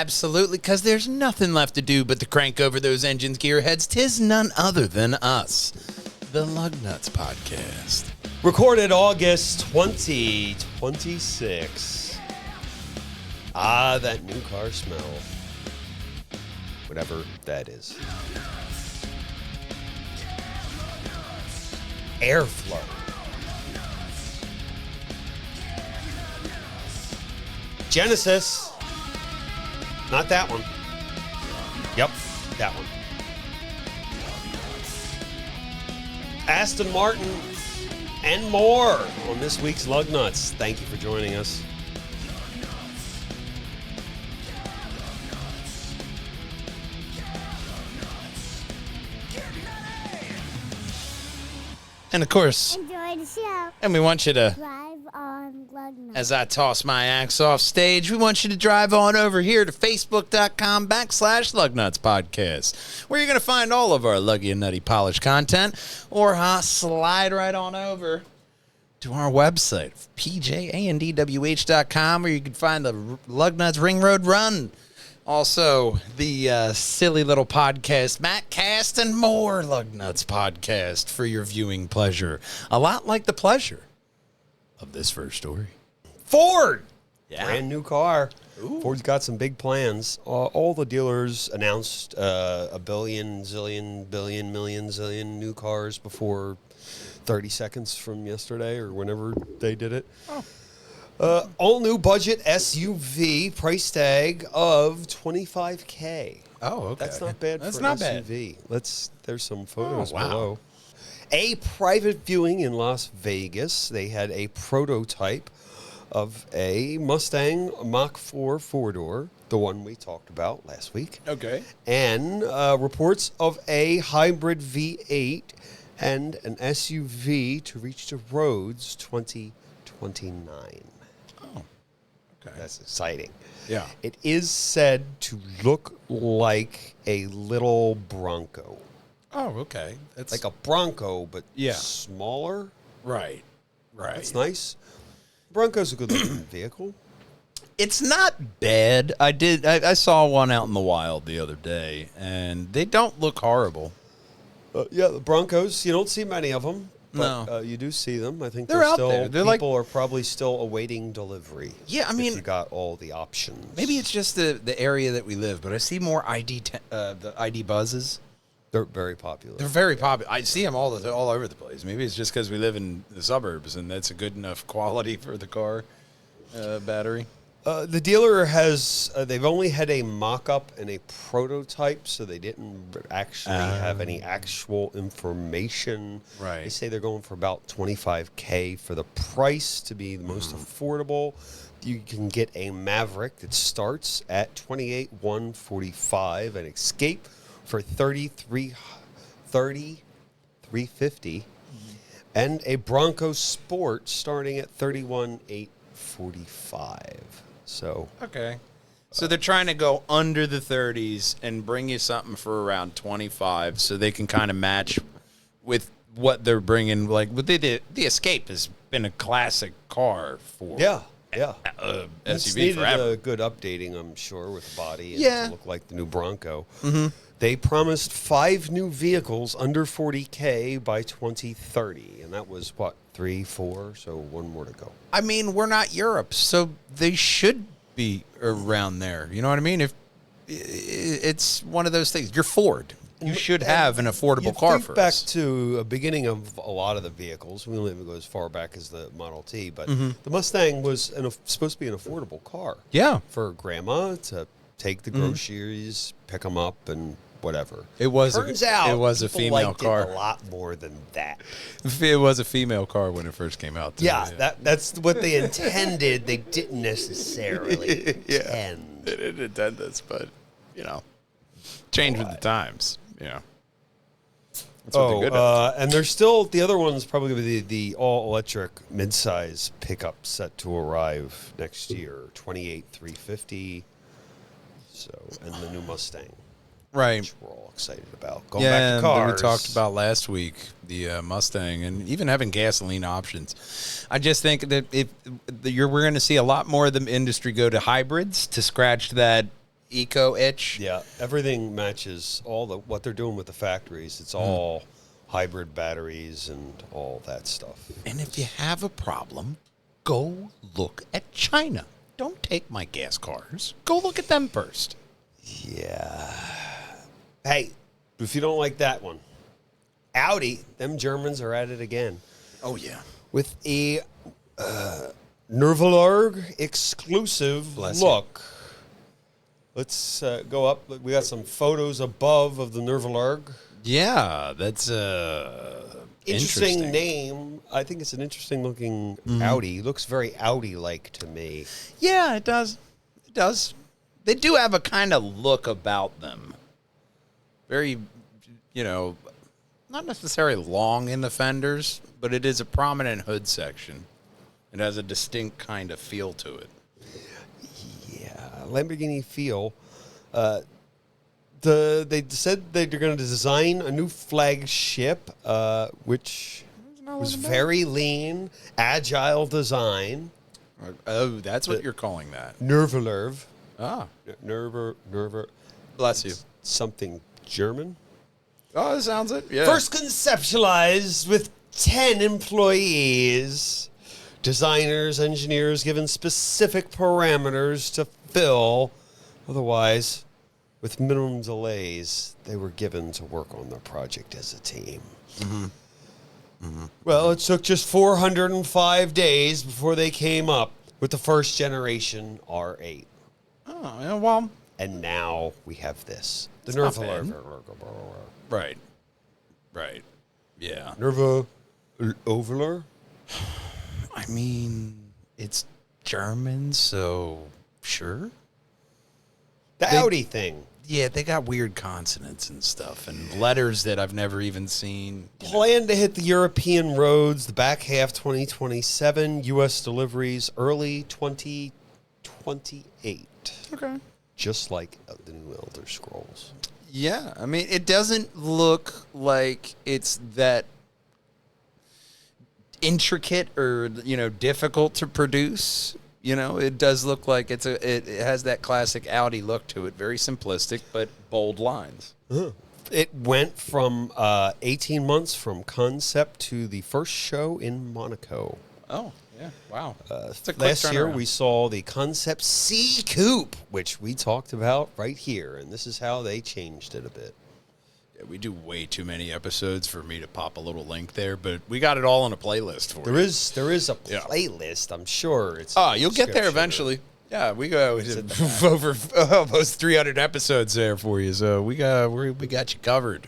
Absolutely, because there's nothing left to do but to crank over those engines, gearheads. 'Tis none other than us, the Lugnutz Podcast. Recorded August 2026. Ah, that new car smell. Whatever that is. Airflow. Genesis. Not that one. Yep, that one. Aston Martin and more on this week's Lugnutz. Thank you for joining us. And of course, enjoy the show. and we want you to, Drive on Lugnutz. as I toss my axe off stage, we want you to drive on over here to Facebook.com/Lugnutz Podcast, where you're going to find all of our luggy and nutty polished content, or slide right on over to our website, pjandwh.com, where you can find the Lugnutz Ring Road Run. Also, the silly little podcast, Mattcast, and more Lugnutz Podcast for your viewing pleasure. A lot like the pleasure of this first story. Ford! Yeah. Brand new car. Ooh. Ford's got some big plans. All the dealers announced a billion, zillion, billion, million, zillion new cars before 30 seconds from yesterday or whenever they did it. Oh. All new budget SUV price tag of $25K. Oh, okay. That's not bad That's for not an bad. SUV. There's some photos wow. below. A private viewing in Las Vegas. They had a prototype of a Mustang Mach-4 four-door, the one we talked about last week. Okay. And reports of a hybrid V8 and an SUV to reach the roads 2029. Okay. That's exciting. Yeah. It is said to look like a little Bronco. Oh, okay. That's Like a Bronco, but Yeah. smaller. right. That's nice. Bronco's a good looking vehicle. It's not bad. I saw one out in the wild the other day, and they don't look horrible. Yeah, the Broncos, you don't see many of them. But No. you do see them. I think They're they're out still, there. They're people are probably still awaiting delivery. Yeah, I if mean, you got all the options. maybe it's just the area that we live, but I see more the ID buzzes. They're very popular. They're very popular. I see them all over the place. Maybe it's just because we live in the suburbs, and that's a good enough quality for the car battery. The dealer has, they've only had a mock-up and a prototype, so they didn't actually have any actual information. Right. They say they're going for about $25K for the price to be the most affordable. You can get a Maverick that starts at $28,145, an Escape for $33,350, and a Bronco Sport starting at $31,845. So Okay. So they're trying to go under the 30s and bring you something for around 25, so they can kind of match with what they're bringing. Like, with the Escape has been a classic car for it's SUV needed forever. a good updating, I'm sure, with the body and Yeah. to look like the new Bronco. They promised 5 new vehicles under $40K by 2030, and that was what, 3, 4, so one more to go. I mean, we're not Europe, so they should be around there. You know what I mean? If it's one of those things, you're Ford. You should have an affordable car think for back us. to a beginning of a lot of the vehicles. We don't even go as far back as the Model T, but the Mustang was supposed to be an affordable car. Yeah. For grandma to take the groceries, pick them up, and whatever. It was Turns a, out it was a people female liked car. it a lot more than that. It was a female car when it first came out. Too. Yeah, that's what they intended. They didn't necessarily intend. They didn't intend this, but change with the times. That's what they're good at. And there's still the other one's probably going to be the all-electric midsize pickup set to arrive next year, 28,350. So, and the new Mustang, Right. which we're all excited about. Going Yeah, back to cars, we talked about last week the Mustang and even having gasoline options. I just think that we're going to see a lot more of the industry go to hybrids to scratch that eco-itch. Yeah, everything matches what they're doing with the factories. It's all hybrid batteries and all that stuff. And if you have a problem, go look at China. Don't take my gas cars. Go look at them first. Yeah. Hey, if you don't like that one, Audi, them Germans are at it again. Oh, yeah. With a Nuvolari exclusive Bless you. look. Let's go up. We got some photos above of the Nuvolari. Yeah, that's Interesting name. I think it's an interesting looking Audi. Looks very Audi-like to me. Yeah, it does. It does. They do have a kind of look about them. Very, not necessarily long in the fenders, but it is a prominent hood section. It has a distinct kind of feel to it. Yeah, Lamborghini feel. They said they're going to design a new flagship, which was very lean, agile design. Oh, that's what you're calling that. Nuvolari. Ah, Nerver. bless you. Something German. Oh, that sounds it. Yeah. First conceptualized with 10 employees. Designers, engineers given specific parameters to fill. Otherwise, with minimum delays, they were given to work on their project as a team. Well, it took just 405 days before they came up with the first generation R8. Oh, yeah, well. And now we have this. The It's not Nuvolari. Right. Right. Yeah. Nuvolari? I mean, it's German, so sure. The Audi thing. Yeah, they got weird consonants and stuff and letters that I've never even seen. Plan to hit the European roads the back half 2027. U.S. deliveries early 2028. Okay. Just like the new Elder Scrolls. Yeah, I mean, it doesn't look like it's that intricate or, difficult to produce. It does look like it has that classic Audi look to it. Very simplistic, but bold lines. It went from 18 months from concept to the first show in Monaco. Oh, yeah. Wow. It's a quick Last year, turnaround. we saw the Concept C Coupe, which we talked about right here, and this is how they changed it a bit. Yeah, we do way too many episodes for me to pop a little link there, but we got it all on a playlist for There you. is a playlist, I'm sure. It's You'll get there eventually. Yeah, we go over almost 300 episodes there for you, so we got you covered.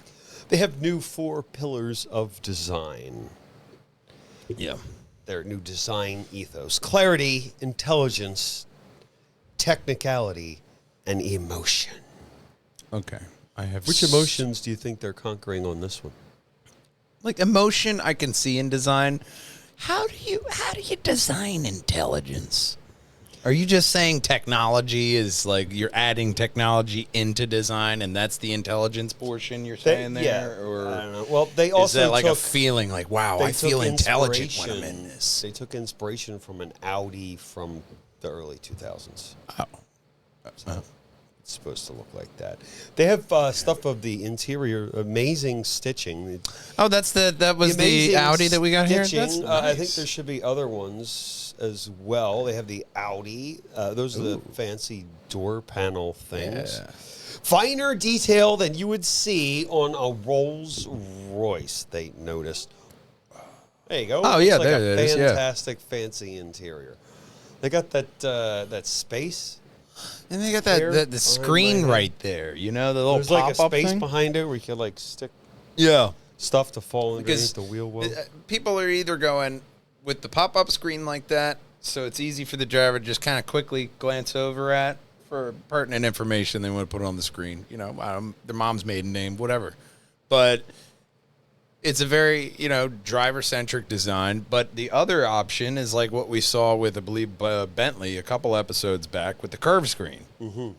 They have new 4 pillars of design. Yeah. Their new design ethos: clarity, intelligence, technicality, and emotion. Okay. I have Which emotions do you think they're conquering on this one? Like emotion I can see in design. How do you design intelligence? Are you just saying technology is like you're adding technology into design and that's the intelligence portion you're saying there? Yeah, Or I don't know. Well, they also is that like a took, feeling like, wow, they I feel took intelligent when I'm in inspiration- this? They took inspiration from an Audi from the early 2000s. Oh. It's supposed to look like that. They have stuff of the interior, amazing stitching. Oh, that was the amazing Audi that we got here? stitching. That's I think nice. there should be other ones as well. They have the Audi. Those are the fancy door panel things. Yeah. Finer detail than you would see on a Rolls Royce, they noticed. There you go. Oh, yeah, It's like there a it is, yeah. fantastic, fancy interior. They got that space. And they got Here, the behind screen my head. right there, the little There's like a pop-up space thing. behind it where you can like stick Yeah. stuff to fall Because underneath the wheel well. People are either going with the pop-up screen like that, so it's easy for the driver to just kind of quickly glance over at for pertinent information they want to put on the screen. Their mom's maiden name, whatever. But it's a very, driver-centric design. But the other option is like what we saw with, I believe, Bentley a couple episodes back with the curve screen. Mm-hmm.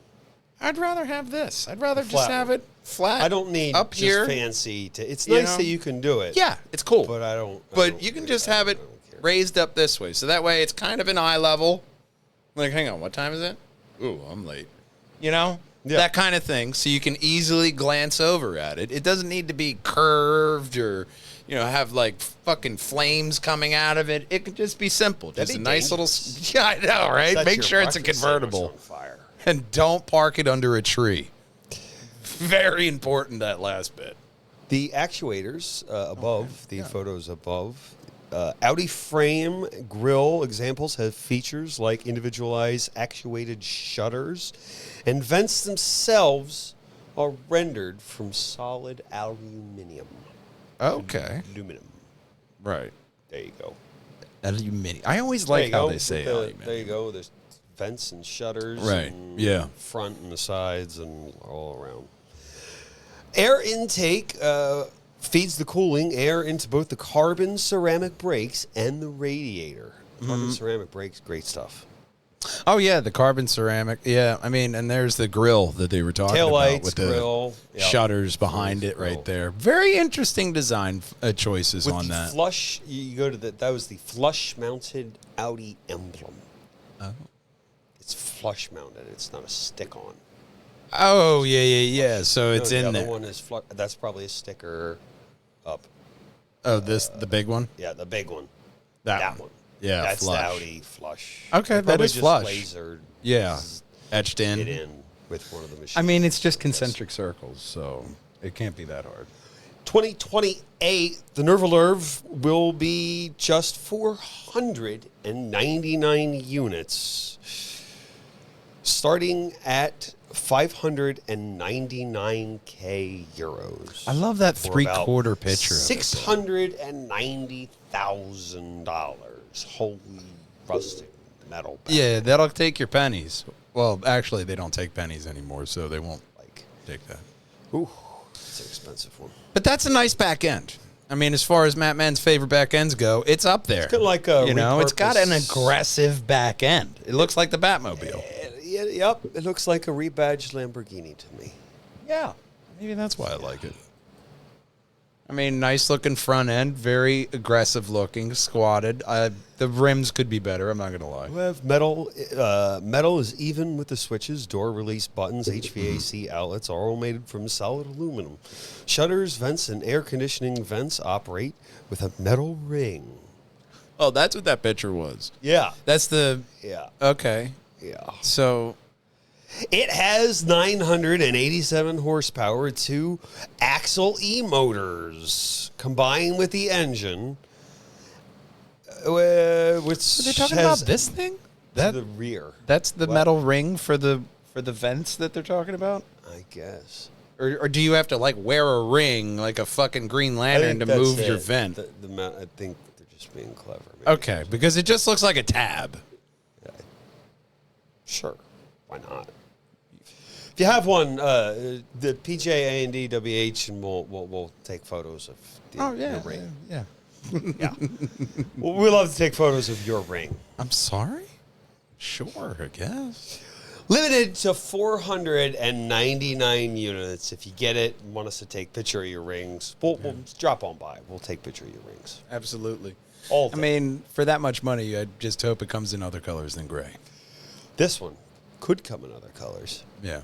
I'd rather have this. I'd rather just flat have one. it flat. I don't need up just here. fancy. It's You nice know? that you can do it. Yeah, it's cool. But I don't. But you can just have it raised up this way. So that way it's kind of an eye level. Like, hang on, what time is it? Ooh, I'm late. Yeah. that kind of thing, so you can easily glance over at it. It doesn't need to be curved or, have like fucking flames coming out of it. It could just be simple. Just That'd a be nice dangerous. little, yeah, I know, right? Set Make your sure it's a breakfast sandwich convertible. on fire. And don't park it under a tree. Very important, that last bit. The actuators above, the photos above, Audi frame grille examples have features like individualized actuated shutters, and vents themselves are rendered from solid aluminum. Okay. Aluminum. Right. There you go. Aluminum. I always There like you how go. they say There aluminum. you go. There's vents and shutters. Right. And Yeah. Front and the sides and all around. Air intake feeds the cooling air into both the carbon ceramic brakes and the radiator. Carbon ceramic brakes, great stuff. Oh, yeah, the carbon ceramic. Yeah, I mean, and there's the grill that they were talking about Taillights, with the grill. Yep. shutters behind it Grill. right there. Very interesting design choices With on the that. flush, you go to that was the flush-mounted Audi emblem. Oh. It's flush-mounted. It's not a stick-on. Oh, yeah. So it's No, in the there. other one is that's probably a sticker up. Oh, the big one? Yeah, the big one. That one. Yeah, that's flush. the Audi flush. Okay, They that probably is just flush. Lasered Yeah, etched it in. in with one of the machines. I mean, it's just concentric circles, so it can't be that hard. 2028, the Nuvolari will be just 499 units, starting at 599k euros. I love that For three-quarter about picture of it, though. $690,000. Holy rustic metal. Back. Yeah, that'll take your pennies. Well, actually, they don't take pennies anymore, so they won't Like, take that. ooh, it's an expensive one. But that's a nice back end. I mean, as far as Mattman's favorite back ends go, it's up there. It's kind of like a it's got an repurposed- aggressive back end. It looks like the Batmobile. Yep, it looks like a rebadged Lamborghini to me. Yeah, maybe that's why I like it. I mean, nice looking front end, very aggressive looking, squatted. The rims could be better. I'm not gonna lie. We have metal. Metal is even with the switches, door release buttons, HVAC outlets, are all made from solid aluminum. Shutters, vents, and air conditioning vents operate with a metal ring. Oh, that's what that picture was. Yeah, That's the yeah, okay. yeah. So It has 987 horsepower, 2 axle e-motors combined with the engine, which are they talking about has this thing? to the rear. That's the What? metal ring for the vents that they're talking about? I guess. Or do you have to like wear a ring like a fucking Green Lantern to that's move your it. vent? I think they're just being clever. Maybe. Okay, because it just looks like a tab. Sure. Why not? If you have one, the PJA&D WH, and we'll take photos of your ring. yeah. Yeah. Well, we love to take photos of your ring. I'm sorry? Sure, I guess. Limited to 499 units. If you get it and want us to take a picture of your rings, we'll drop on by. We'll take a picture of your rings. Absolutely. All of I them. mean, for that much money, I just hope it comes in other colors than gray. This one could come in other colors. Yeah.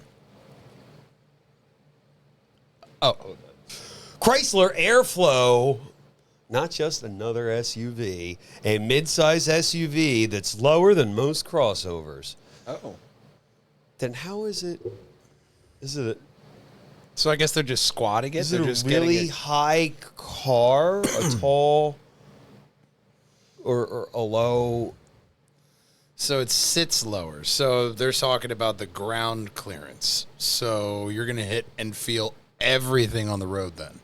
Oh. Chrysler Airflow, not just another SUV, a midsize SUV that's lower than most crossovers. Oh. Then how is it? Is it? So I guess they're just squatting it? Is They're it just a getting really it- high car, a tall, or a low? So it sits lower. So they're talking about the ground clearance. So you're going to hit and feel everything on the road then.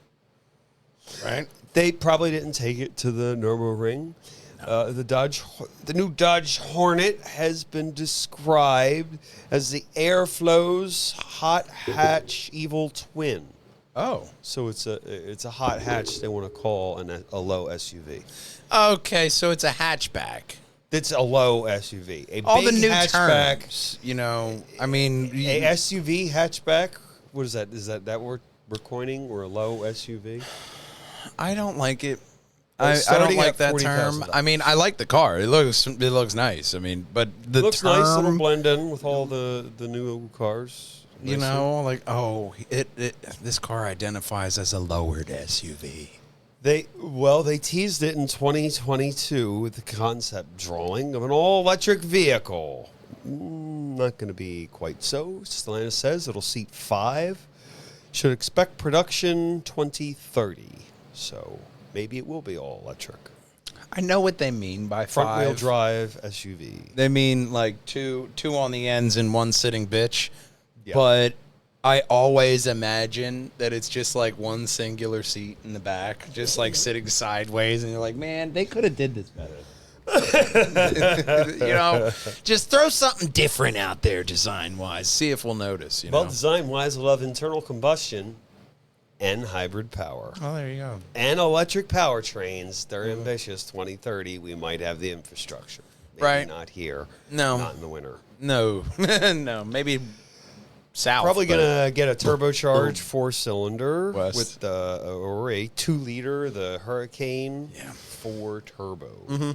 Right? They probably didn't take it to the Nürburgring. The new Dodge Hornet has been described as the Airflow's hot hatch evil twin. Oh. So it's a hot hatch they want to call a low SUV. Okay, so it's a hatchback. It's a low SUV. A All big the new hatchback, terms, I mean... a SUV hatchback. What is that? Is that we're coining, or a low SUV? I don't like it. Well, I don't starting like at that term. $40,000. I mean, I like the car. It looks nice. I mean, but the It looks term, nice. It'll blend in with all the new cars. You know, like, oh, this car identifies as a lowered SUV. They teased it in 2022 with the concept drawing of an all-electric vehicle. Not going to be quite so. Stellantis says it'll seat 5. Should expect production 2030. So maybe it will be all-electric. I know what they mean by 5. Front-wheel drive SUV. They mean like two on the ends and one sitting bitch. Yeah. But I always imagine that it's just like one singular seat in the back, just like sitting sideways, and you're like, man, they could have did this better. You know, just throw something different out there design-wise. See if we'll notice. Well, design-wise, we'll have internal combustion and hybrid power. Oh, there you go. And electric powertrains. They're ambitious. 2030, we might have the infrastructure. Maybe Right. not here. No. Not in the winter. No, no, maybe south. Probably but- going to get a turbocharged 4-cylinder West. with or a 2-liter, the Hurricane 4 turbo. Mm-hmm.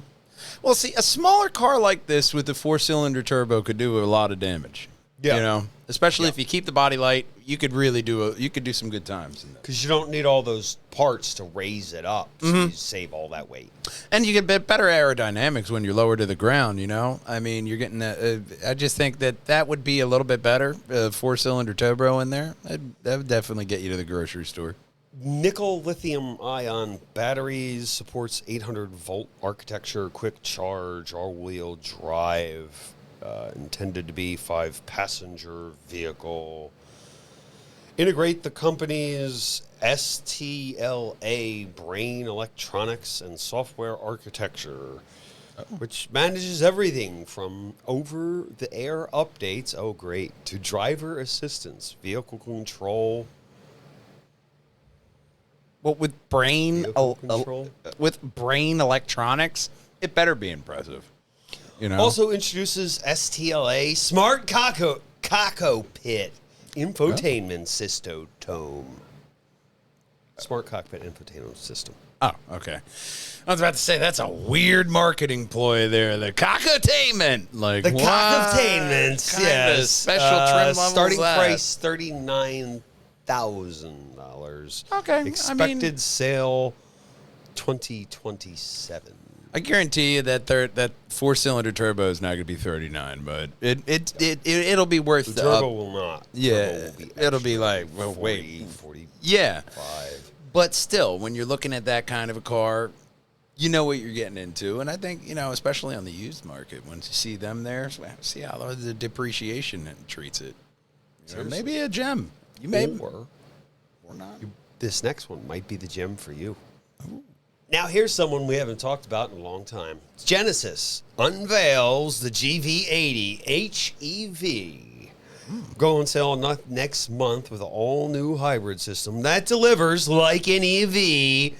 Well, see, a smaller car like this with the 4-cylinder turbo could do a lot of damage. Yeah. You know, especially if you keep the body light, you could really do some good times in that. Because you don't need all those parts to raise it up, so you save all that weight. And you get better aerodynamics when you're lower to the ground, you know? I mean, you're getting I just think that would be a little bit better, 4-cylinder turbo in there. That would definitely get you to the grocery store. Nickel lithium-ion batteries, supports 800-volt architecture, quick charge, all-wheel drive, intended to be 5-passenger vehicle. Integrate the company's STLA brain electronics and software architecture, which manages everything from over-the-air updates, oh great, to driver assistance, vehicle control. Well, with brain Control. with brain electronics, it better be impressive. You know. Also introduces STLA Smart Cockpit Infotainment System. Smart Cockpit Infotainment System. Oh, okay. I was about to say that's a weird marketing ploy there. The cockatainment, like The what Cockatainment, kind of yes. special trim level starting is that? price $39,000. Okay, Expected sale 2027. I guarantee you that that 4-cylinder turbo is not going to be 39, but it'll be worth The the turbo up. will not. Yeah, Turbo will be it'll be extra, like, well, 40, wait. 45. Yeah, but still, when you're looking at that kind of a car, you know what you're getting into, and I think especially on the used market, once you see them there, see how the depreciation treats it. You know, maybe a gem. You may Or not. this next one might be the gem for you. Now, here's someone we haven't talked about in a long time. Genesis unveils the GV80 HEV. Go on sale next month with an all-new hybrid system that delivers like an EV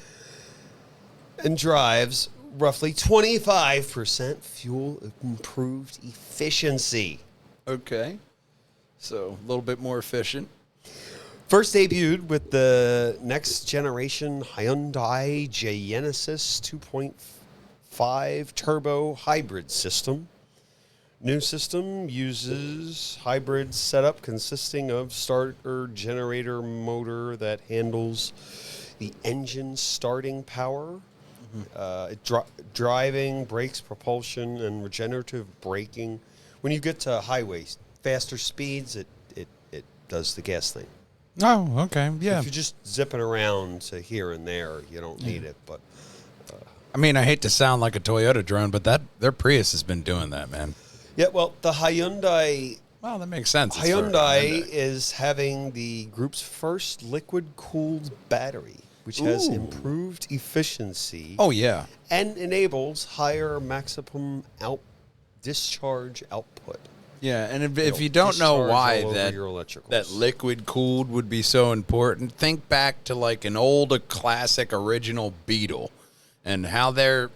and drives roughly 25% fuel improved efficiency. Okay, so a little bit more efficient. First debuted with the next generation Hyundai Genesis 2.5 turbo hybrid system. New system uses hybrid setup consisting of starter generator motor that handles the engine starting power, driving, brakes, propulsion, and regenerative braking. When you get to highways, faster speeds, it does the gas thing. Oh, okay, yeah. If you're just zipping around to here and there, you don't need it. But I mean, I hate to sound like a Toyota drone, but their Prius has been doing that, man. yeah, well, the Hyundai Well, that makes sense. It's for Hyundai is having the group's first liquid-cooled battery, which has improved efficiency. Oh, yeah. And enables higher maximum discharge output. Yeah, and if you don't know Discharge why all over that your electricals. that liquid cooled would be so important, think back to like an old classic original Beetle and how their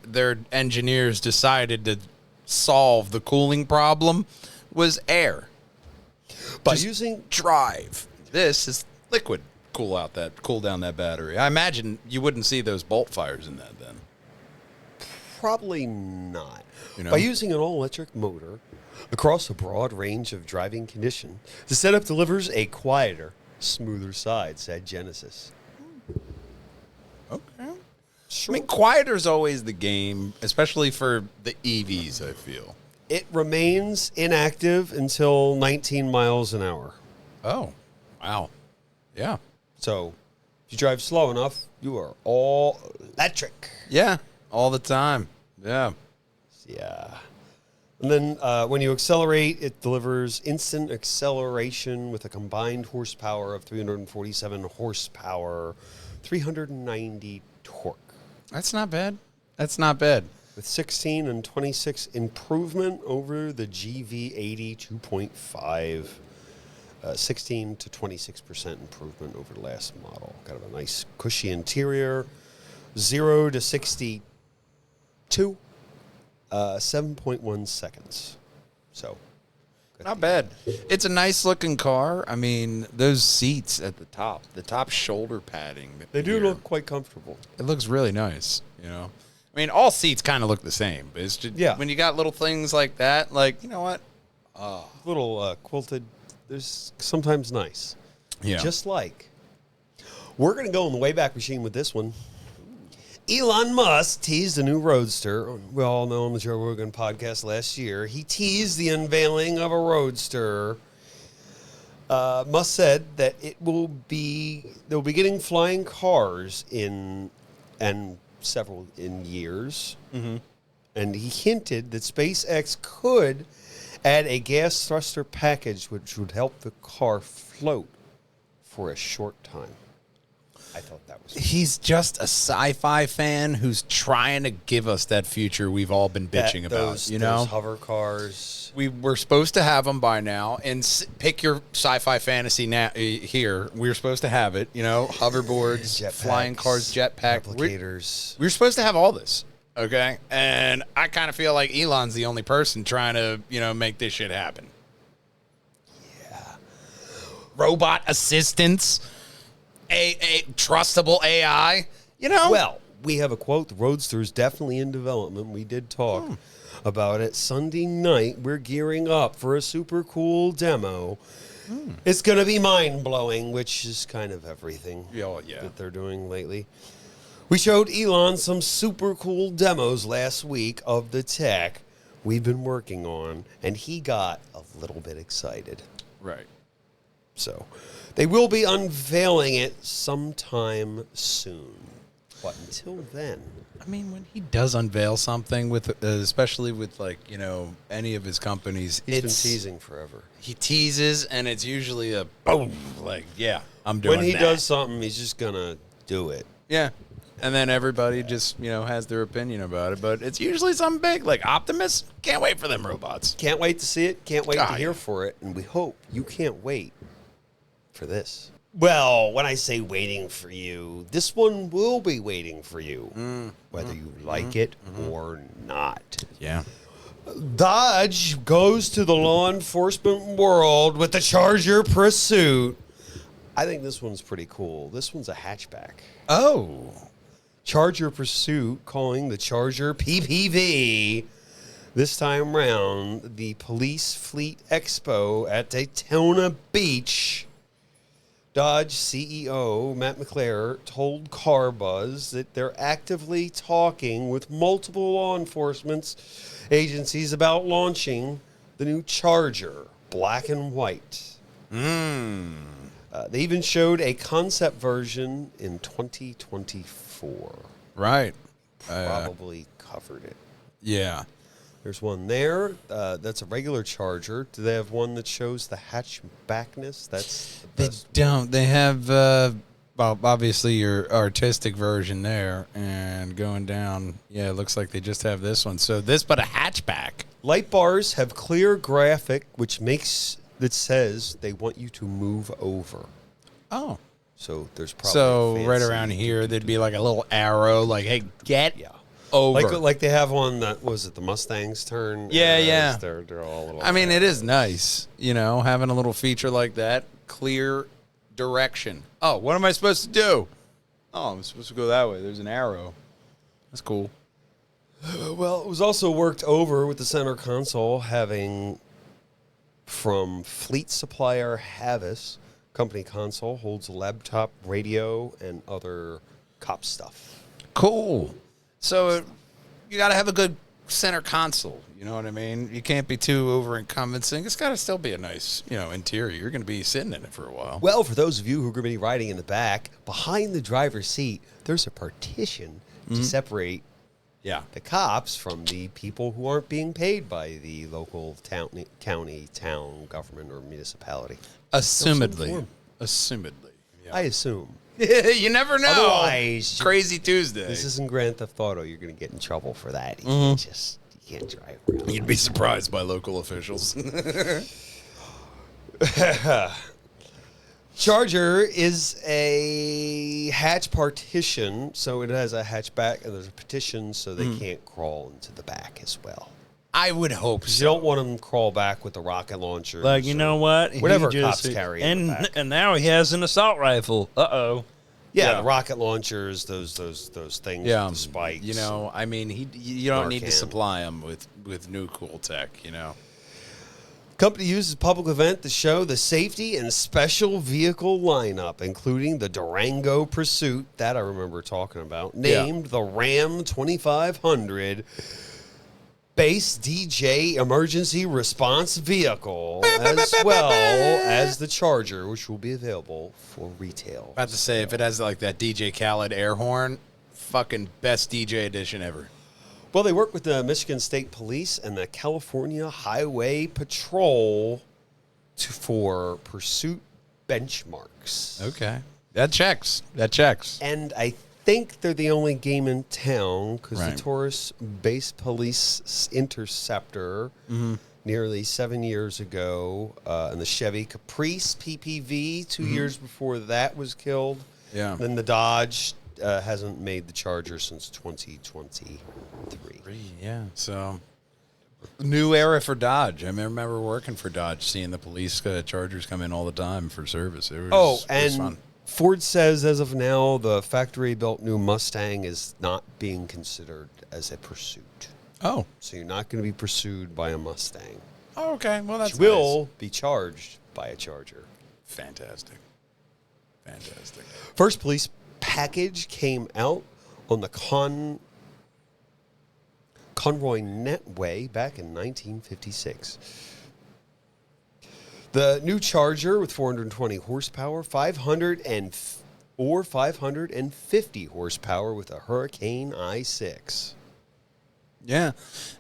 engineers decided to solve the cooling problem was air. By Just using drive. This is liquid cool down that battery. I imagine you wouldn't see those bolt fires in that then. probably not. You know? By using an all-electric motor, Across a broad range of driving conditions, the setup delivers a quieter, smoother side, said Genesis. Okay. Sure. I mean, quieter's always the game, especially for the EVs, I feel. It remains inactive until 19 miles an hour. Oh, wow. Yeah. So if you drive slow enough, you are all electric. Yeah, all the time. Yeah. Yeah. And then when you accelerate, it delivers instant acceleration with a combined horsepower of 347 horsepower, 390 torque. That's not bad. That's not bad. With 16 and 26 improvement over the GV80 2.5. 16 to 26% improvement over the last model. Kind of a nice cushy interior. 0 to 62, 7.1 seconds. So, Not bad. It's a nice looking car. I mean, those seats at the top shoulder padding. they do here, look quite comfortable. It looks really nice, you know. I mean, all seats kind of look the same, but it's just when you got little things like that, like, you know what? Little quilted, there's sometimes nice. Yeah. Just like, we're going to go in the Wayback Machine with this one. Elon Musk teased a new roadster. We all know on the Joe Rogan podcast last year. He teased the unveiling of a roadster. Musk said that they'll be getting flying cars in several years. Mm-hmm. And he hinted that SpaceX could add a gas thruster package which would help the car float for a short time. I thought that was... He's just a sci-fi fan who's trying to give us that future we've all been bitching about, those hover cars. We were supposed to have them by now, and pick your sci-fi fantasy now. Here, we were supposed to have it. Hoverboards, flying cars, jetpack, replicators. We were supposed to have all this, okay? And I kind of feel like Elon's the only person trying to, make this shit happen. Yeah. Robot assistants, a trustable AI. Well, we have a quote. The Roadster is definitely in development. We did talk about it Sunday night. We're gearing up for a super cool demo. It's going to be mind-blowing, which is kind of everything that they're doing lately. We showed Elon some super cool demos last week of the tech we've been working on, and he got a little bit excited. Right. So they will be unveiling it sometime soon. But until then... I mean, when he does unveil something, especially with, any of his companies... He's been teasing forever. He teases, and it's usually a boom, I'm doing that. When he does something, he's just going to do it. Yeah. And then everybody just, has their opinion about it. But it's usually something big, like Optimus. Can't wait for them robots. Can't wait to see it. Can't wait to hear for it. And we hope you can't wait for this. Well, when I say waiting for you, this one will be waiting for you, whether you like it or not. Yeah. Dodge goes to the law enforcement world with the Charger Pursuit. I think this one's pretty cool. This one's a hatchback. Oh. Charger Pursuit, calling the Charger PPV. This time round, the Police Fleet Expo at Daytona Beach. Dodge CEO Matt McClare told CarBuzz that they're actively talking with multiple law enforcement agencies about launching the new Charger, black and white. They even showed a concept version in 2024. Right. Probably covered it. Yeah. There's one there. That's a regular Charger. Do they have one that shows the hatchbackness? That's the best. They don't. They have, obviously your artistic version there. And going down, it looks like they just have this one. So but a hatchback. Light bars have clear graphic, which that says they want you to move over. Oh. So there's probably right around here, there'd be like a little arrow, like, hey, get over. Like they have one that, was it the Mustang's turn? Yeah. They're all a little... I mean, it is nice, having a little feature like that. Clear direction. Oh, what am I supposed to do? Oh, I'm supposed to go that way. There's an arrow. That's cool. Well, it was also worked over with the center console having from fleet supplier Havas. Company console holds a laptop, radio, and other cop stuff. Cool. So you got to have a good center console. You know what I mean? You can't be too over-encompassing. It's got to still be a nice, interior. You're going to be sitting in it for a while. Well, for those of you who are going to be riding in the back, behind the driver's seat, there's a partition to separate the cops from the people who aren't being paid by the local county, town, government, or municipality. Assumedly. Yeah. I assume. You never know. Otherwise, Crazy Tuesday. this isn't Grand Theft Auto. You're going to get in trouble for that. You can't drive around. You'd be surprised by local officials. Charger is a hatch partition, so it has a hatchback, and there's a partition so they can't crawl into the back as well. I would hope so. You don't want them to crawl back with the rocket launcher. Like, you know what? Whatever cops carry in the back. And now he has an assault rifle. Uh-oh. Yeah, the rocket launchers, those things, with the spikes. You don't need to supply them with new cool tech, Company uses public event to show the safety and special vehicle lineup, including the Durango Pursuit, that I remember talking about, named the Ram 2500 Base DJ Emergency Response Vehicle, as well as the Charger, which will be available for retail. About to say, if it has like that DJ Khaled air horn, fucking best DJ edition ever. Well, they work with the Michigan State Police and the California Highway Patrol for pursuit benchmarks. Okay. That checks. And I think they're the only game in town because the Taurus Base Police Interceptor nearly 7 years ago and the Chevy Caprice PPV 2 years before that was killed. Yeah. Then the Dodge hasn't made the Charger since 2023. Yeah. So, new era for Dodge. I remember working for Dodge, seeing the police Chargers come in all the time for service. It was fun. Ford says as of now, the factory-built new Mustang is not being considered as a pursuit. Oh. So you're not going to be pursued by a Mustang. Oh, okay. Well, that's You will be charged by a Charger. Fantastic. First police package came out on the Conroy Netway back in 1956. The new Charger with 420 horsepower, 550 horsepower with a Hurricane i6. Yeah.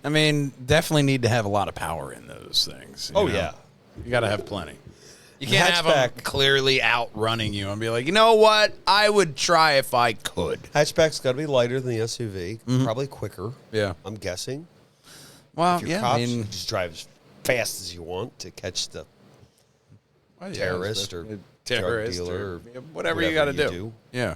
Definitely need to have a lot of power in those things. You know? You got to have plenty. You can't have them clearly outrunning you and be like, you know what? I would try if I could. Hatchback's got to be lighter than the SUV, probably quicker. Yeah. I'm guessing. Well, if you're cops, you just drive as fast as you want to catch the terrorist or drug dealer or whatever you got to do. Yeah.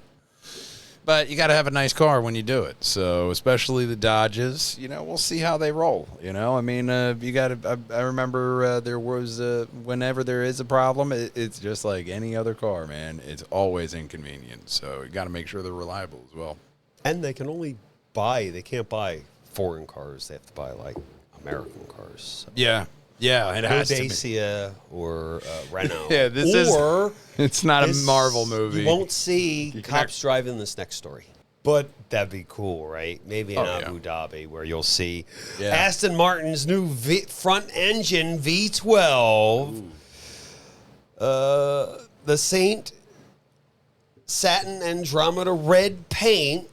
But you got to have a nice car when you do it. So, especially the Dodges, we'll see how they roll. You got to. I remember there was whenever there is a problem, it's just like any other car, man. It's always inconvenient. So, you got to make sure they're reliable as well. And they can't buy foreign cars. They have to buy like American cars. So. Yeah. Yeah, it has Dacia or Renault. Yeah, it's not a Marvel movie. You won't see cops driving this next story. But that'd be cool, right? Maybe in Abu Dhabi where you'll see Aston Martin's new front engine V12. The Saint Satin Andromeda red paint.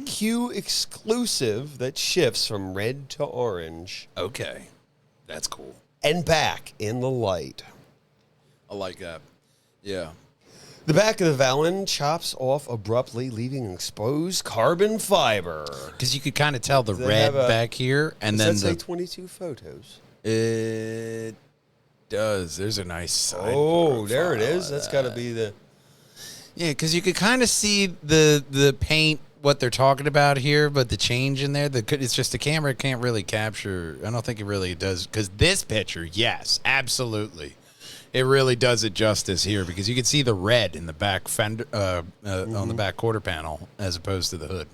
Q exclusive that shifts from red to orange. Okay. That's cool. And back in the light. I like that. Yeah. The back of the Valour chops off abruptly, leaving exposed carbon fiber. Because you could kind of tell the red back here, and then does that say 22 photos? It does. There's a nice side. Oh, there it is. That's got to be the. Yeah, because you could kind of see the paint. What they're talking about here, but the change in there, it's just the camera can't really capture. I don't think it really does, because this picture, yes, absolutely, it really does it justice here, because you can see the red in the back fender on the back quarter panel as opposed to the hood.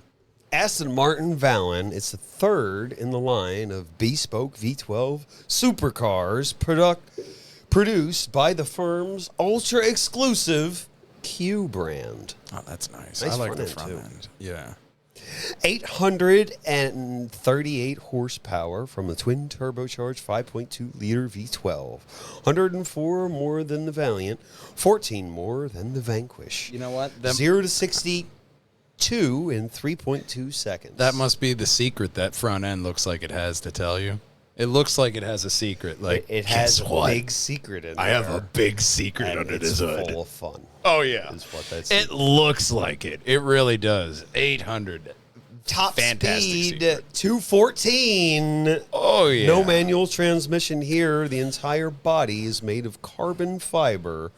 Aston Martin Valour, it's the third in the line of bespoke V12 supercars produced by the firm's ultra-exclusive Q brand. Oh, that's nice. Nice I like the front end, front end. Yeah. 838 horsepower from the twin turbocharged 5.2 liter V12. 104 more than the Valiant, 14 more than the Vanquish. You know what? 0 to 62 in 3.2 seconds. That must be the secret that front end looks like it has to tell you. It looks like it has a secret. Like it has guess a what? big secret in there. I have a big secret and under it's this hood. full of fun. Oh yeah, Is what that's it looks like it. It really does. 800. top Fantastic speed secret. 214. Oh yeah. No manual transmission here. The entire body is made of carbon fiber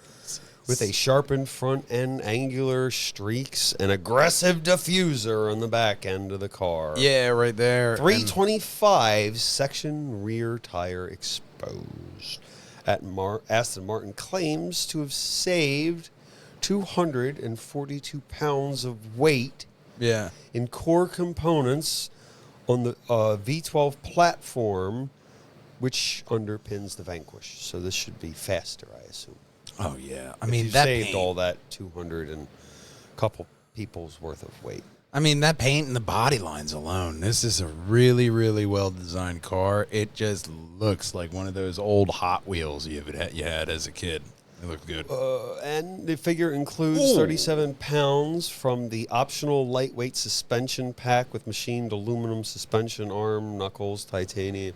with a sharpened front end, angular streaks, and aggressive diffuser on the back end of the car. Yeah, right there. 325 section rear tire exposed. Aston Martin claims to have saved 242 pounds of weight Yeah. in core components on the V12 platform, which underpins the Vanquish. So this should be faster, I assume. Oh yeah. I If mean you that saved paint, all that 200 and couple people's worth of weight. I mean that paint and the body lines alone. This is a really, really well designed car. It just looks like one of those old Hot Wheels you had as a kid. It looked good. And the figure includes 37 pounds from the optional lightweight suspension pack with machined aluminum suspension arm, knuckles, titanium.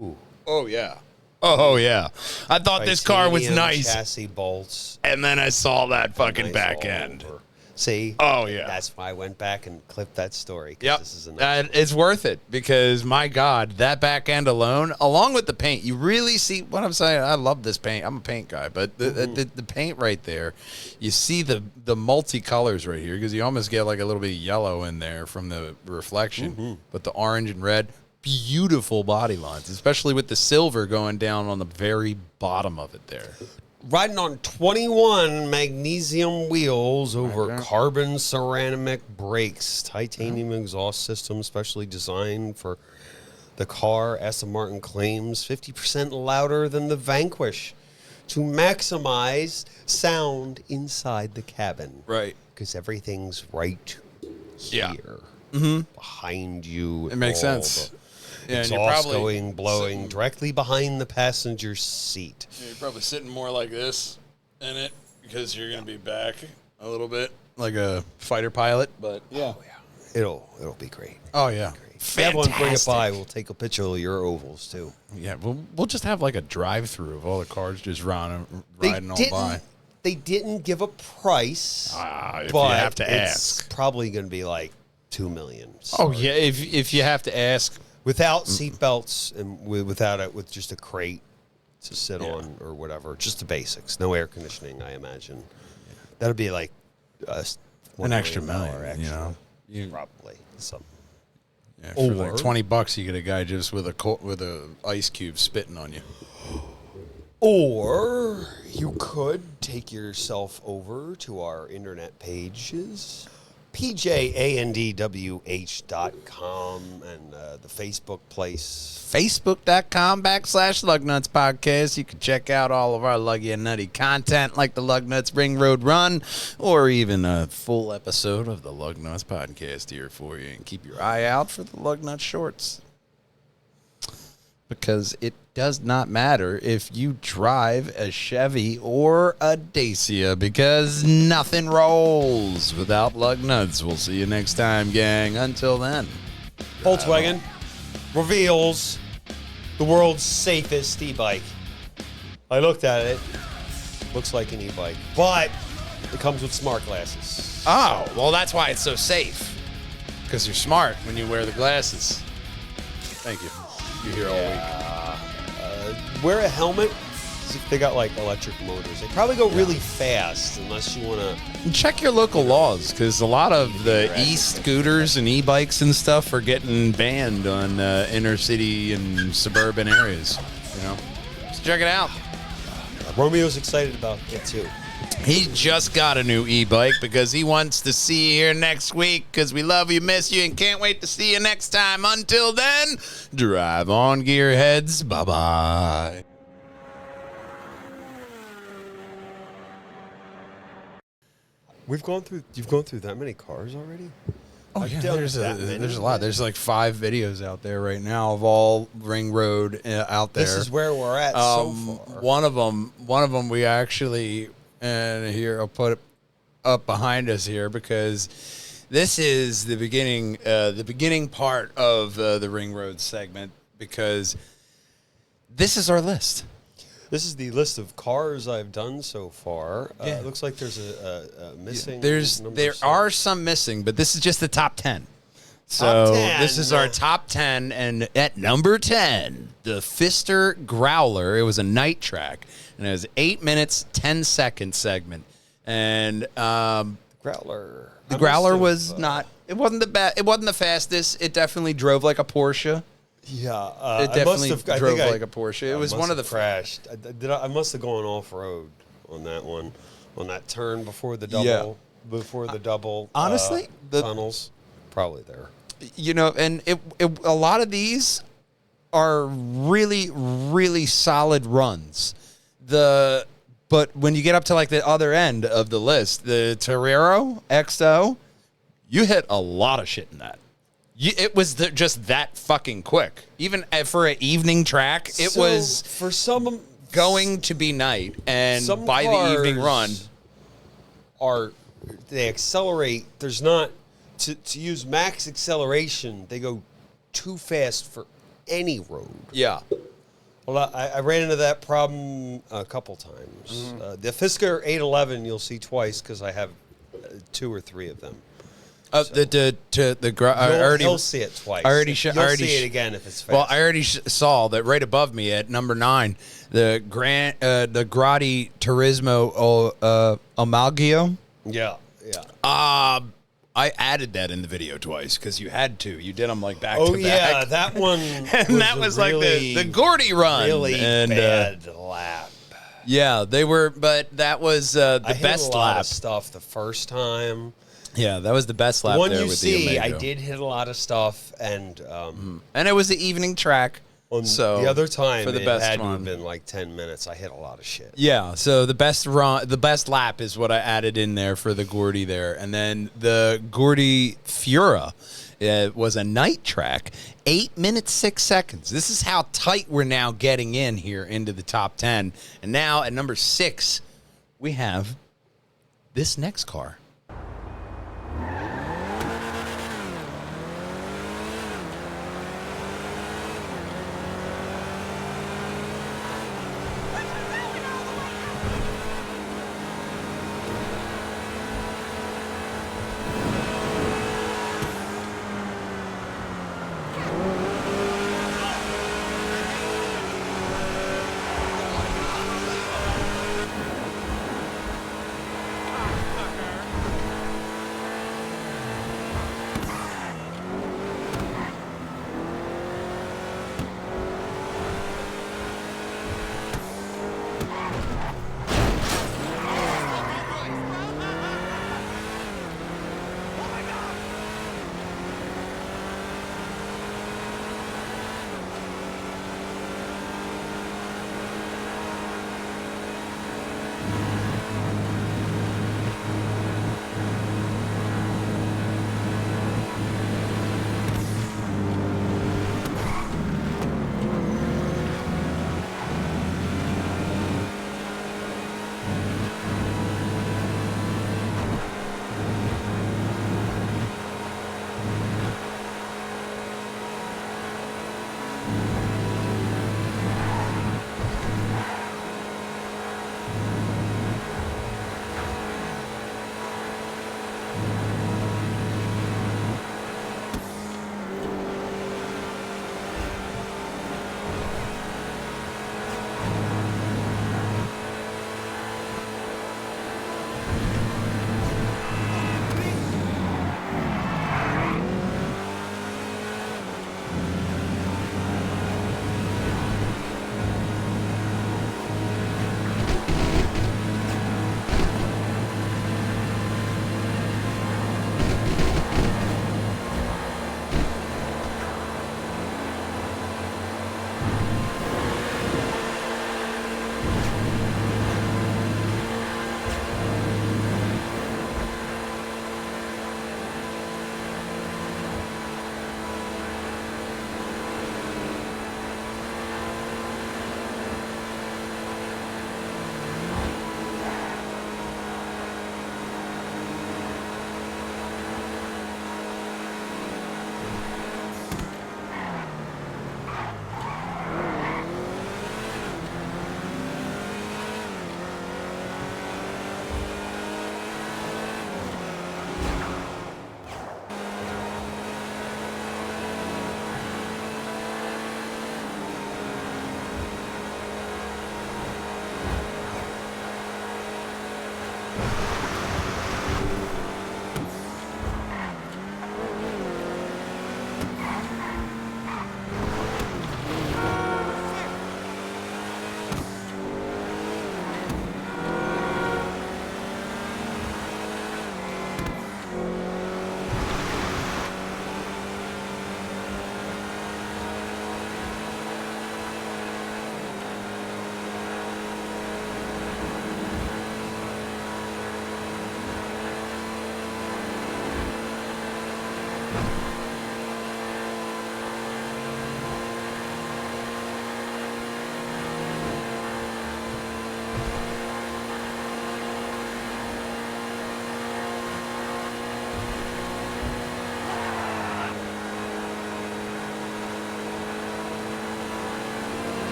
Ooh. Oh yeah. Oh yeah. I thought this car was Titanium nice, chassis bolts. and then I saw that fucking Nice back all end. over. See? Oh, yeah. That's why I went back and clipped that story. 'Cause Yep, This is a nice it's worth it because my God, that back end alone, along with the paint, you really see what I'm saying. I love this paint. I'm a paint guy, but the paint right there, you see the multicolors right here because you almost get like a little bit of yellow in there from the reflection, but the orange and red, beautiful body lines, especially with the silver going down on the very bottom of it there. Riding on 21 magnesium wheels over carbon ceramic brakes, titanium exhaust system specially designed for the car. Aston Martin claims 50% louder than the Vanquish to maximize sound inside the cabin. Right. Because everything's right Yeah. here, behind you. It makes all sense. the Yeah, and you're exhaust probably blowing directly behind the passenger seat. You're probably sitting more like this in it because you're going to be back a little bit like a fighter pilot. But yeah. It'll be great. Oh, yeah. Everyone bring it Fantastic. by. We'll take a picture of your ovals too. Yeah, we'll just have like a drive-through of all the cars just riding all by. They didn't give a price, If but you have to it's ask. probably going to be like $2 million. Oh, yeah, if you have to ask. Without seatbelts and without it, with just a crate to sit on or whatever, just the basics. No air conditioning, I imagine. That'd be like An extra $1 million, extra, you know. probably. So Yeah, for like Or- $20, you get a guy just with a ice cube spitting on you. Or you could take yourself over to our internet pages, pjandwh.com, and the Facebook place. Facebook.com/Lugnutz Podcast. You can check out all of our luggy and nutty content like the Lugnutz Ring Road Run or even a full episode of the Lugnutz Podcast here for you. And keep your eye out for the Lugnutz Shorts. Because it does not matter if you drive a Chevy or a Dacia because nothing rolls without Lugnutz. We'll see you next time, gang. Until then. Volkswagen reveals the world's safest e-bike. I looked at it. Looks like an e-bike, but it comes with smart glasses. Oh, well, that's why it's so safe. Because you're smart when you wear the glasses. Thank you. You're here all week. Wear a helmet. See if they got like electric motors. They probably go really fast unless you want to. And check your local laws, because a lot of the e-scooters and e-bikes and stuff are getting banned on inner city and suburban areas. You know, so check it out. Romeo's excited about it too. He just got a new e-bike because he wants to see you here next week because we love you, miss you, and can't wait to see you next time. Until then, drive on, gearheads. Bye-bye. You've gone through that many cars already? Oh, I've yeah, done there's that many a lot. already? There's like 5 videos out there right now of all Ring Road out there. This is where we're at so far. One of them we actually, and here I'll put it up behind us here because this is the beginning part of the Ring Road segment because this is our list. This is the list of cars I've done so far. Yeah. It looks like there's a missing. There number are 6. some missing, but this is just the top 10. So Top 10. this is our top 10, and at number 10, the Pfister Growler. It was a night track, and it was 8 minutes 10 second segment, and Growler. the Growler was not. It wasn't the best. It wasn't the fastest. It definitely drove like a Porsche. Yeah, It definitely drove like a Porsche. It was one of the crashed. I must have gone off road on that one, on that turn before the double. Before the double. Honestly, the tunnels, probably there. You know, and a lot of these are really, really solid runs. But when you get up to like the other end of the list, the Torero XO, you hit a lot of shit in that. It was just that fucking quick. Even for an evening track, it was for some going to be night, and some by the evening run, they accelerate. There's not to use max acceleration. They go too fast for any road. yeah. Well, I ran into that problem a couple times. The Fisker 811 you'll see twice because I have 2 or 3 of them. You'll see it twice. You'll see it again if it's fast. Well, I already saw that right above me at number 9, the Grotti Turismo Amalgio. Yeah. I added that in the video twice because you had to. You did them like back to Oh back. yeah, that one. And that was like the Gordy run. Really and, bad lap. Yeah, they were, but that was the I hit best a lot lap. of stuff the first time. Yeah, that was the best lap The one there you with see, the I Omega. did hit a lot of stuff, and And it was the evening track. on So the other time, for the it best had to have one. been like 10 minutes. I hit a lot of shit. Yeah, so the best lap is what I added in there for the Gordy there. And then the Gordy Fura was a night track, 8 minutes 6 seconds. This is how tight we're now getting in here into the top 10. And now at number 6, we have this next car.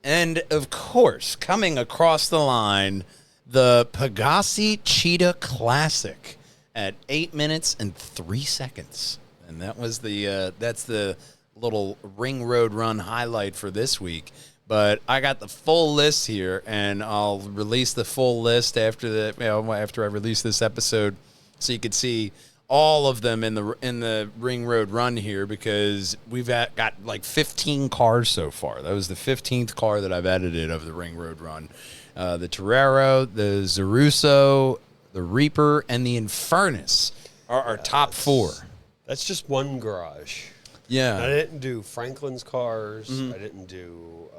And, of course, coming across the line, the Grotti Cheetah Classic at 8 minutes and 3 seconds. And that was that's the little ring road run highlight for this week. But I got the full list here, and I'll release the full list after I release this episode, so you could see all of them in the ring road run here, because we've got like 15 cars so far. That was the 15th car that I've edited of the ring road run. The Torero, the Zaruso, the Reaper, and the Infernus are our top four. That's just one garage. Yeah. I didn't do Franklin's cars. I didn't do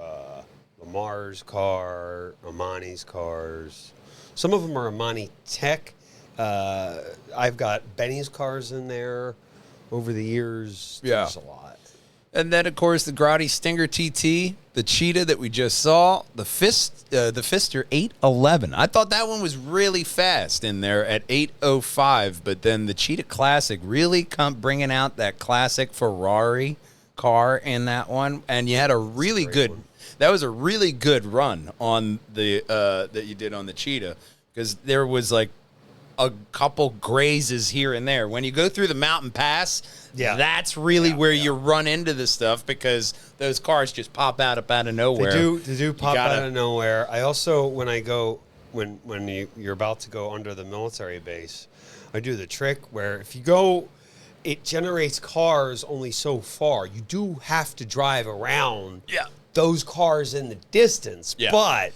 Lamar's car, Amani's cars. Some of them are Amani Tech. I've got Benny's cars in there over the years. Yeah. There's a lot. And then, of course, the Grotti Stinger TT, the Cheetah that we just saw, the Fister 811. I thought that one was really fast in there at 805, but then the Cheetah Classic really bringing out that classic Ferrari car in that one. And you had a really good one. That was a really good run on the that you did on the Cheetah, because there was like a couple grazes here and there. When you go through the mountain pass, that's really where you run into this stuff, because those cars just pop out of nowhere. They do pop out of nowhere. I also, when you're about to go under the military base, I do the trick where if you go, it generates cars only so far. You do have to drive around those cars in the distance, but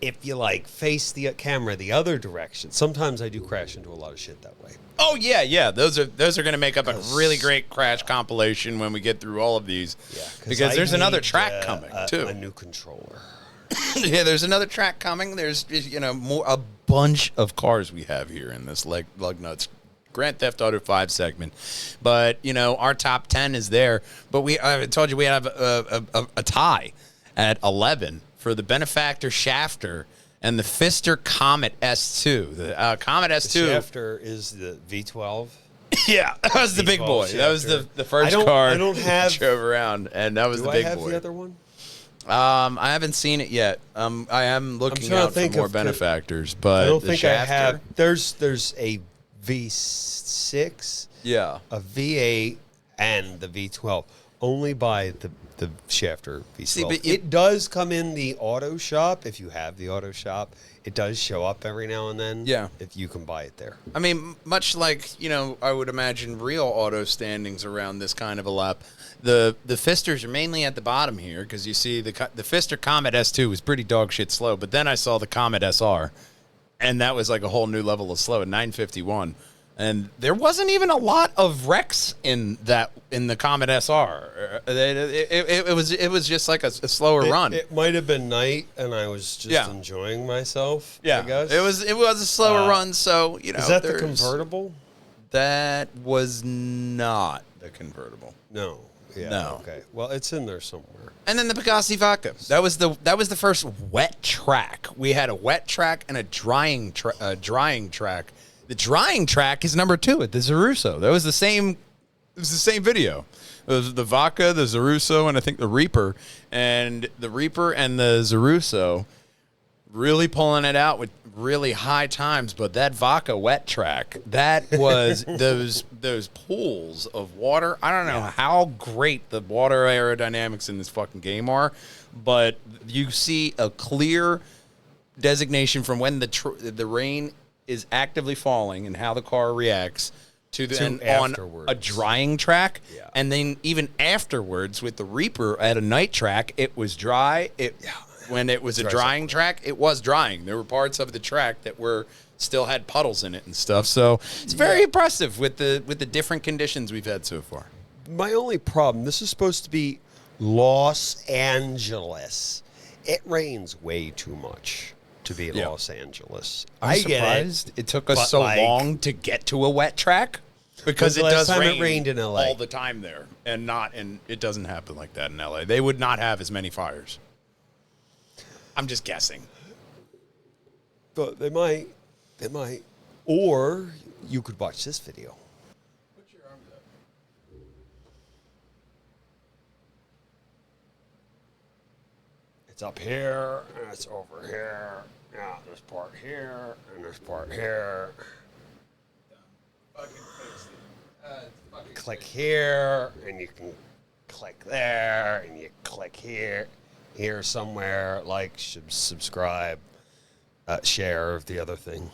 if you face the camera the other direction, sometimes I do crash into a lot of shit that way. Oh yeah. Those are going to make up a really great crash compilation when we get through all of these. Yeah, because there's another track coming too. A new controller. Yeah, there's another track coming. There's a bunch of cars we have here in this Lugnutz Grand Theft Auto 5 segment, but our top 10 is there. But I told you we have a tie at 11 for the Benefactor Shafter and the Fister Comet S2. The Comet S2. The Shafter is the V12. Yeah, that was the big boy. Shafter. That was the first car I don't have, that drove around, and that was the big boy. Do I have the other one? I haven't seen it yet. I am looking out for more Benefactors, but I don't the think Shafter, I have. There's a V6, a V8, and the V12. Only by the Shafter V12. See, but it does come in the auto shop. If you have the auto shop, it does show up every now and then. Yeah. If you can buy it there. I mean, much like, I would imagine real auto standings around this kind of a lap, the Fisters are mainly at the bottom here, because you see the Fister Comet S2 was pretty dog shit slow, but then I saw the Comet SR, and that was like a whole new level of slow at 951. And there wasn't even a lot of wrecks in the Comet SR. It was just like a slower run. It might have been night, and I was just enjoying myself. Yeah, I guess it was a slower run. So is that the convertible? That was not the convertible. No. Yeah. No. Okay. Well, it's in there somewhere. And then the Pegasi Vodka. That was the first wet track. We had a wet track and a drying track. The drying track is number 2 at the Zaruso. That was the same. It was the same video. It was the Vodka, the Zaruso, and I think the Reaper. And the Reaper and the Zaruso really pulling it out with really high times. But that Vodka wet track, that was those pools of water. I don't know how great the water aerodynamics in this fucking game are, but you see a clear designation from when the rain is actively falling and how the car reacts to on a drying track. Yeah. And then even afterwards with the Reaper at a night track, it was dry. When it was a drying track, it was drying. There were parts of the track that still had puddles in it and stuff. So it's very impressive with the different conditions we've had so far. My only problem, this is supposed to be Los Angeles. It rains way too much to be Los Angeles. I'm surprised it took us so long to get to a wet track, because it does rain. It rained in LA all the time there, and it doesn't happen like that in LA. They would not have as many fires. I'm just guessing. But they might. Or you could watch this video. Put your arms up. It's up here, and it's over here. Yeah, there's part here, and there's part here. Fucking fix it. Click here, and you can click there, and you click here somewhere, like, subscribe, share of the other thing.